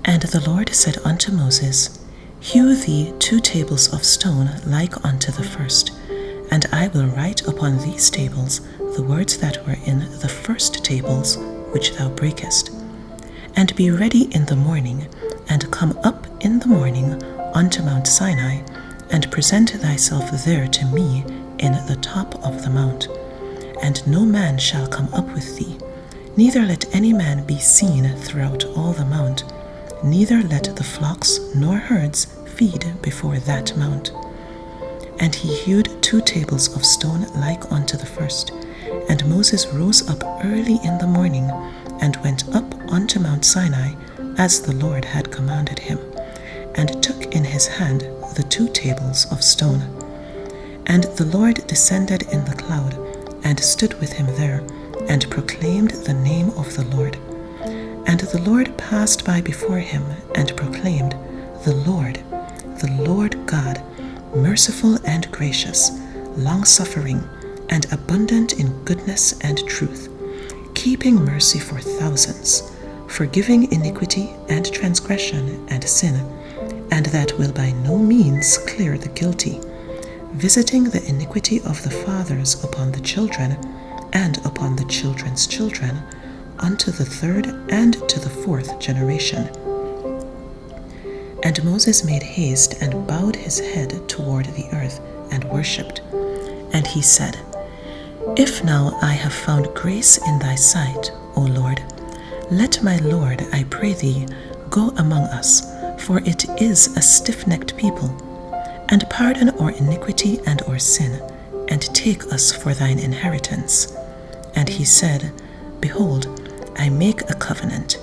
And the Lord said unto Moses, Hew thee 2 tables of stone like unto the first, and I will write upon these tables the words that were in the first tables which thou breakest. And be ready in the morning, and come up in the morning unto Mount Sinai, and present thyself there to me in the top of the mount. And no man shall come up with thee, neither let any man be seen throughout all the mount, neither let the flocks nor herds feed before that mount. And he hewed 2 tables of stone like unto the first. And Moses rose up early in the morning, and went up unto Mount Sinai, as the Lord had commanded him, and took in his hand the 2 tables of stone. And the Lord descended in the cloud, and stood with him there, and proclaimed the name of the Lord. And the Lord passed by before him, and proclaimed, the Lord God, merciful and gracious, long-suffering, and abundant in goodness and truth, keeping mercy for thousands, forgiving iniquity and transgression and sin, and that will by no means clear the guilty, visiting the iniquity of the fathers upon the children, and upon the children's children, unto the 3rd and to the 4th generation. And Moses made haste, and bowed his head toward the earth, and worshipped. And he said, If now I have found grace in thy sight, O Lord, let my Lord, I pray thee, go among us, for it is a stiff-necked people, and pardon our iniquity and our sin, and take us for thine inheritance. And he said, Behold, I make a covenant.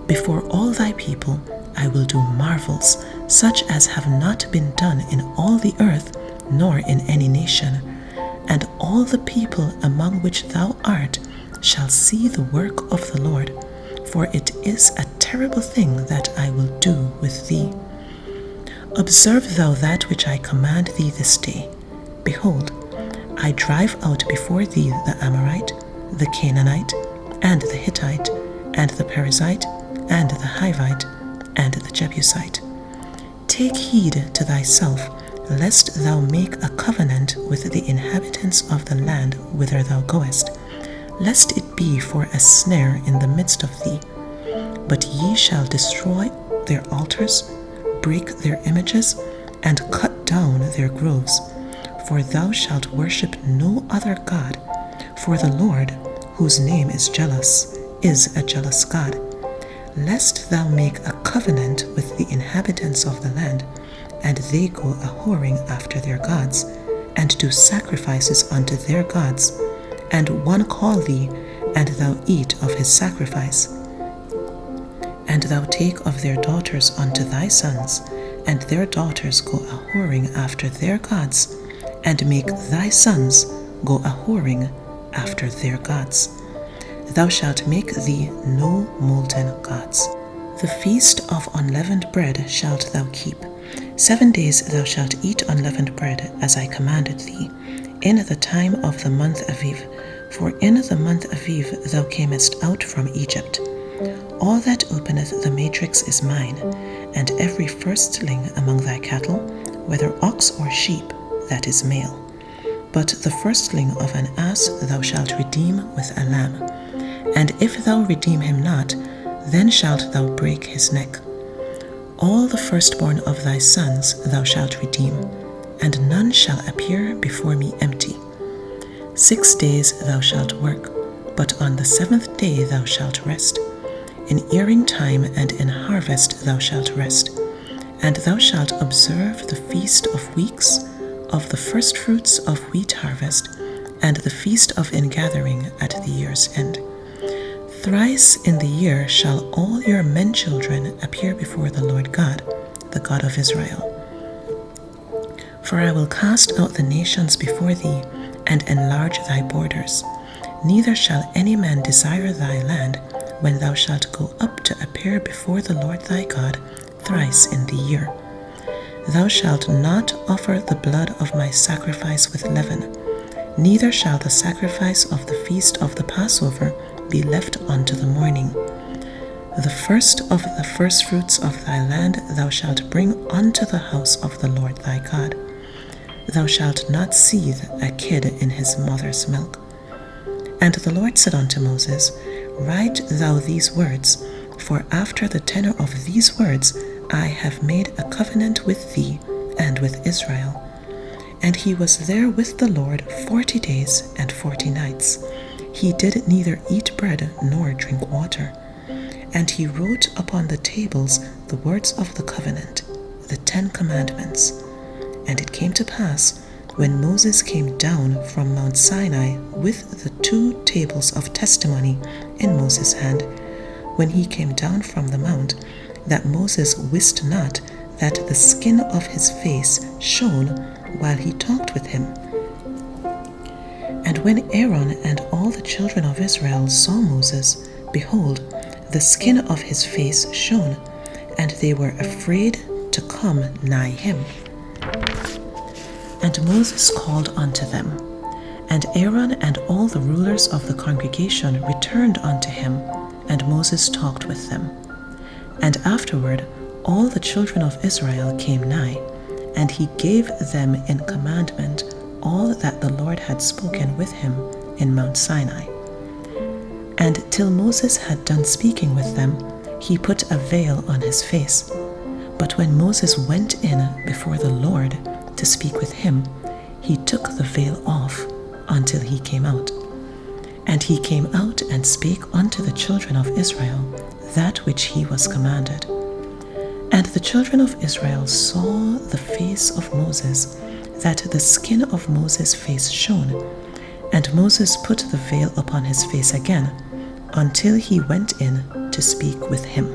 Before all thy people I will do marvels, such as have not been done in all the earth, nor in any nation. And all the people among which thou art shall see the work of the Lord, for it is a terrible thing that I will do with thee. Observe thou that which I command thee this day. Behold, I drive out before thee the Amorite, the Canaanite, and the Hittite, and the Perizzite, and the Hivite, and the Jebusite. Take heed to thyself, lest thou make a covenant with the inhabitants of the land whither thou goest, lest it be for a snare in the midst of thee. But ye shall destroy their altars, break their images, and cut down their groves. For thou shalt worship no other God, for the Lord, whose name is jealous, is a jealous God. Lest thou make a covenant with the inhabitants of the land, and they go a-whoring after their gods, and do sacrifices unto their gods, and one call thee, and thou eat of his sacrifice. And thou take of their daughters unto thy sons, and their daughters go a-whoring after their gods, and make thy sons go a-whoring after their gods. Thou shalt make thee no molten gods. The feast of unleavened bread shalt thou keep. 7 days thou shalt eat unleavened bread, as I commanded thee, in the time of the month Aviv. For in the month Aviv thou camest out from Egypt. All that openeth the matrix is mine, and every firstling among thy cattle, whether ox or sheep, that is male. But the firstling of an ass thou shalt redeem with a lamb. And if thou redeem him not, then shalt thou break his neck. All the firstborn of thy sons thou shalt redeem, and none shall appear before me empty. 6 days thou shalt work, but on the 7th day thou shalt rest. In earing time and in harvest thou shalt rest. And thou shalt observe the feast of weeks, of the firstfruits of wheat harvest, and the feast of ingathering at the year's end. Thrice in the year shall all your men children appear before the Lord God, the God of Israel. For I will cast out the nations before thee, and enlarge thy borders. Neither shall any man desire thy land, when thou shalt go up to appear before the Lord thy God thrice in the year. Thou shalt not offer the blood of my sacrifice with leaven, neither shall the sacrifice of the feast of the Passover be left unto the morning. The first of the firstfruits of thy land thou shalt bring unto the house of the Lord thy God. Thou shalt not seethe a kid in his mother's milk. And the Lord said unto Moses, Write thou these words, for after the tenor of these words I have made a covenant with thee and with Israel. And he was there with the Lord 40 days and 40 nights. He did neither eat bread nor drink water. And he wrote upon the tables the words of the covenant, the 10 commandments. And it came to pass, when Moses came down from Mount Sinai with the 2 tables of testimony in Moses' hand, when he came down from the mount, that Moses wist not that the skin of his face shone while he talked with him. And when Aaron and all the children of Israel saw Moses, behold, the skin of his face shone, and they were afraid to come nigh him. And Moses called unto them, and Aaron and all the rulers of the congregation returned unto him, and Moses talked with them. And afterward all the children of Israel came nigh, and he gave them in commandment all that the Lord had spoken with him in Mount Sinai. And till Moses had done speaking with them, he put a veil on his face. But when Moses went in before the Lord to speak with him, he took the veil off until he came out. And he came out and spake unto the children of Israel that which he was commanded. And the children of Israel saw the face of Moses, that the skin of Moses' face shone. And Moses put the veil upon his face again, until he went in to speak with him.